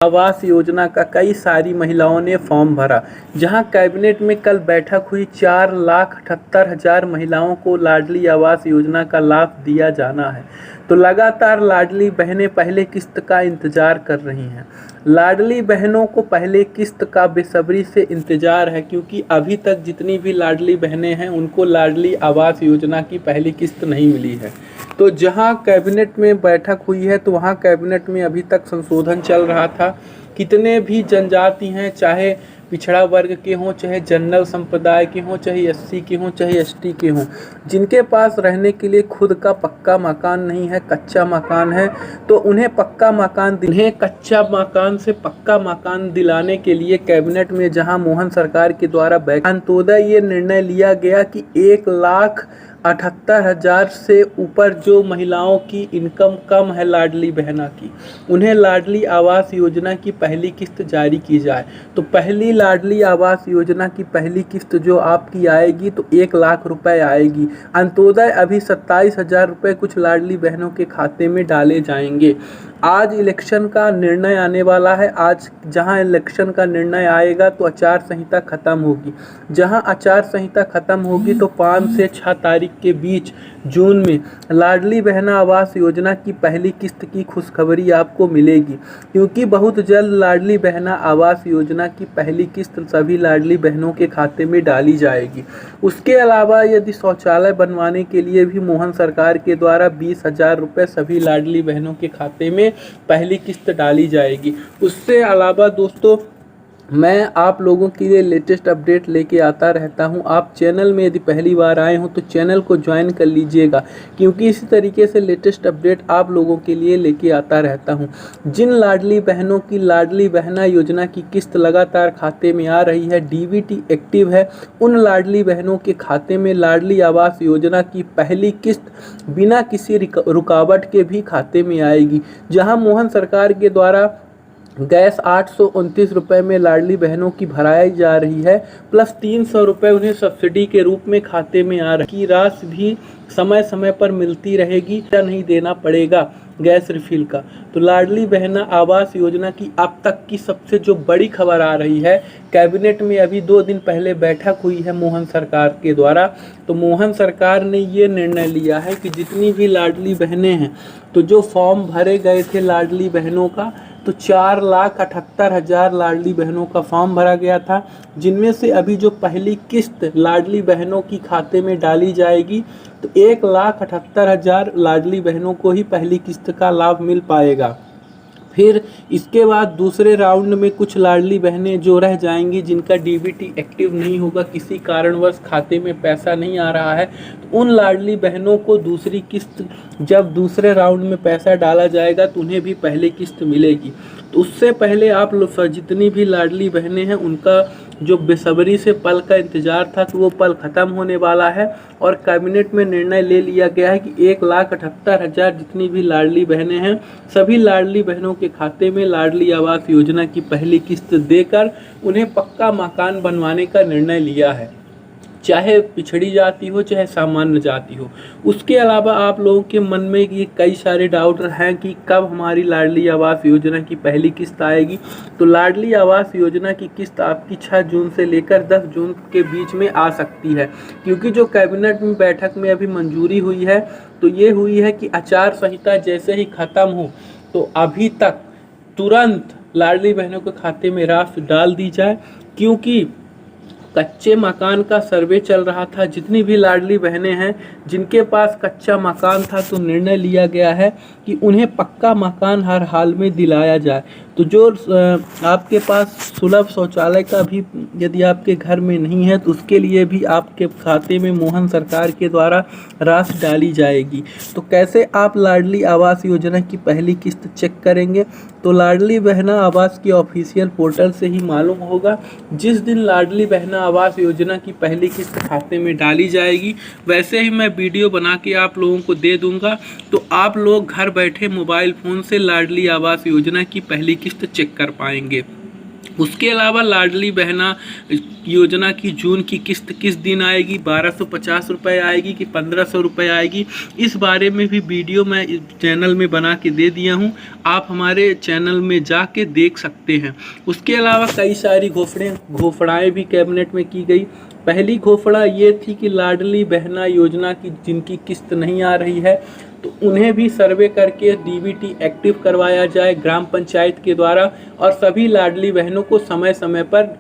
आवास योजना का कई सारी महिलाओं ने फॉर्म भरा। जहां कैबिनेट में कल बैठक हुई, 4,78,000 महिलाओं को लाडली आवास योजना का लाभ दिया जाना है। तो लगातार लाडली बहनें पहले किस्त का इंतजार कर रही हैं। लाडली बहनों को पहले किस्त का बेसब्री से इंतजार है, क्योंकि अभी तक जितनी भी लाडली बहनें हैं उनको लाडली आवास योजना की पहली किस्त नहीं मिली है। तो जहां कैबिनेट में बैठक हुई है तो वहां कैबिनेट में अभी तक संशोधन चल रहा था। कितने भी जनजाति हैं, चाहे पिछड़ा वर्ग के हों, चाहे जनरल संप्रदाय के हों, चाहे एससी के हों, चाहे एसटी के हों, जिनके पास रहने के लिए खुद का पक्का मकान नहीं है, कच्चा मकान है, तो उन्हें पक्का मकान इन्हें कच्चा मकान से पक्का मकान दिलाने के लिए कैबिनेट में जहां मोहन सरकार के द्वारा अंत्योदय ये निर्णय लिया गया कि 1,78,000 से ऊपर जो महिलाओं की इनकम कम है लाडली बहना की, उन्हें लाडली आवास योजना की पहली किस्त जारी की जाए। तो पहली लाडली आवास योजना की पहली किस्त जो आपकी आएगी तो 1 लाख रुपए आएगी। अंत्योदय अभी 27,000 रुपये कुछ लाडली बहनों के खाते में डाले जाएंगे। आज इलेक्शन का निर्णय आने वाला है। आज जहां इलेक्शन का निर्णय आएगा तो आचार संहिता खत्म होगी। जहां आचार संहिता खत्म होगी तो 5 से 6 तारीख के बीच जून में लाडली बहना आवास योजना की पहली किस्त की खुशखबरी आपको मिलेगी, क्योंकि बहुत जल्द लाडली बहना आवास योजना की पहली किस्त सभी लाडली बहनों के खाते में डाली जाएगी। उसके अलावा यदि शौचालय बनवाने के लिए भी मोहन सरकार के द्वारा 20,000 रुपये सभी लाडली बहनों के खाते में पहली किस्त डाली जाएगी। उससे अलावा दोस्तों, मैं आप लोगों के लिए लेटेस्ट अपडेट लेके आता रहता हूं। आप चैनल में यदि पहली बार आए हो तो चैनल को ज्वाइन कर लीजिएगा, क्योंकि इसी तरीके से लेटेस्ट अपडेट आप लोगों के लिए लेके आता रहता हूं। जिन लाडली बहनों की लाडली बहना योजना की किस्त लगातार खाते में आ रही है, डीबीटी एक्टिव है, उन लाडली बहनों के खाते में लाडली आवास योजना की पहली किस्त बिना किसी रुकावट के भी खाते में आएगी। जहाँ मोहन सरकार के द्वारा गैस 829 रुपये में लाडली बहनों की भराई जा रही है, प्लस 300 रुपये उन्हें सब्सिडी के रूप में खाते में आ रही राशि भी समय समय पर मिलती रहेगी, नहीं देना पड़ेगा गैस रिफिल का। तो लाडली बहना आवास योजना की अब तक की सबसे जो बड़ी खबर आ रही है, कैबिनेट में अभी 2 दिन पहले बैठक हुई है मोहन सरकार के द्वारा। तो मोहन सरकार ने ये निर्णय लिया है कि जितनी भी लाडली बहनें हैं, तो जो फॉर्म भरे गए थे लाडली बहनों का, तो 4,78,000 लाडली बहनों का फॉर्म भरा गया था, जिनमें से अभी जो पहली किस्त लाडली बहनों की खाते में डाली जाएगी तो 1,78,000 लाडली बहनों को ही पहली किस्त का लाभ मिल पाएगा। फिर इसके बाद दूसरे राउंड में कुछ लाडली बहनें जो रह जाएंगी, जिनका डीबीटी एक्टिव नहीं होगा, किसी कारणवश खाते में पैसा नहीं आ रहा है, तो उन लाडली बहनों को दूसरी किस्त जब दूसरे राउंड में पैसा डाला जाएगा तो उन्हें भी पहले किस्त मिलेगी। तो उससे पहले आप लोग जितनी भी लाडली बहनें हैं उनका जो बेसब्री से पल का इंतज़ार था, तो वो पल ख़त्म होने वाला है और कैबिनेट में निर्णय ले लिया गया है कि 1,78,000 जितनी भी लाडली बहनें हैं, सभी लाडली बहनों के खाते में लाडली आवास योजना की पहली किस्त देकर उन्हें पक्का मकान बनवाने का निर्णय लिया है, चाहे पिछड़ी जाति हो चाहे सामान्य जाति हो। उसके अलावा आप लोगों के मन में ये कई सारे डाउट हैं कि कब हमारी लाडली आवास योजना की पहली किस्त आएगी। तो लाडली आवास योजना की किस्त आपकी 6 जून से लेकर 10 जून के बीच में आ सकती है, क्योंकि जो कैबिनेट में बैठक में अभी मंजूरी हुई है तो ये हुई है कि आचार संहिता जैसे ही ख़त्म हो तो अभी तक तुरंत लाडली बहनों के खाते में राशि डाल दी जाए, क्योंकि कच्चे मकान का सर्वे चल रहा था। जितनी भी लाडली बहनें हैं जिनके पास कच्चा मकान था, तो निर्णय लिया गया है कि उन्हें पक्का मकान हर हाल में दिलाया जाए। तो जो आपके पास सुलभ शौचालय का भी यदि आपके घर में नहीं है, तो उसके लिए भी आपके खाते में मोहन सरकार के द्वारा राशि डाली जाएगी। तो कैसे आप लाडली आवास योजना की पहली किस्त चेक करेंगे? तो लाडली बहना आवास के ऑफिशियल पोर्टल से ही मालूम होगा। जिस दिन लाडली बहना आवास योजना की पहली किस्त खाते में डाली जाएगी, वैसे ही मैं वीडियो बना के आप लोगों को दे दूंगा, तो आप लोग घर बैठे मोबाइल फ़ोन से लाडली आवास योजना की पहली किस्त चेक कर पाएंगे। उसके अलावा लाडली बहना योजना की जून की किस्त किस दिन आएगी, 1250 रुपये आएगी कि 1500 रुपये आएगी, इस बारे में भी वीडियो मैं चैनल में बना के दे दिया हूं, आप हमारे चैनल में जाके देख सकते हैं। उसके अलावा कई सारी घोषणाएं भी कैबिनेट में की गई। पहली घोषणा ये थी कि लाडली बहना योजना की जिनकी किस्त नहीं आ रही है तो उन्हें भी सर्वे करके डीबीटी एक्टिव करवाया जाए ग्राम पंचायत के द्वारा और सभी लाडली बहनों को समय समय पर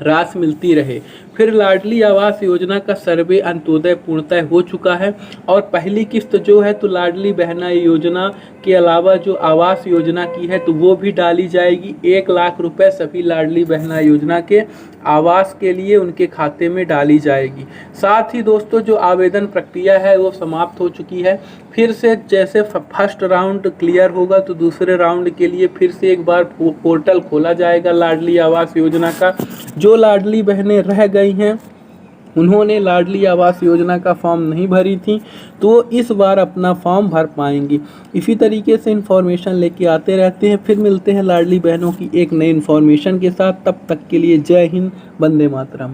राशि मिलती रहे। फिर लाडली आवास योजना का सर्वे अंत्योदय पूर्णतः हो चुका है और पहली किस्त जो है तो लाडली बहना योजना के अलावा जो आवास योजना की है तो वो भी डाली जाएगी। 1 लाख रुपए सभी लाडली बहना योजना के आवास के लिए उनके खाते में डाली जाएगी। साथ ही दोस्तों जो आवेदन प्रक्रिया है वो समाप्त हो चुकी है। फिर से जैसे फर्स्ट राउंड क्लियर होगा तो दूसरे राउंड के लिए फिर से एक बार पोर्टल खोला जाएगा लाडली आवास योजना का। जो लाडली बहनें रह गई हैं उन्होंने लाडली आवास योजना का फॉर्म नहीं भरी थी तो इस बार अपना फॉर्म भर पाएंगी। इसी तरीके से इन्फॉर्मेशन लेके आते रहते हैं। फिर मिलते हैं लाडली बहनों की एक नई इन्फॉर्मेशन के साथ। तब तक के लिए जय हिंद, वंदे मातरम।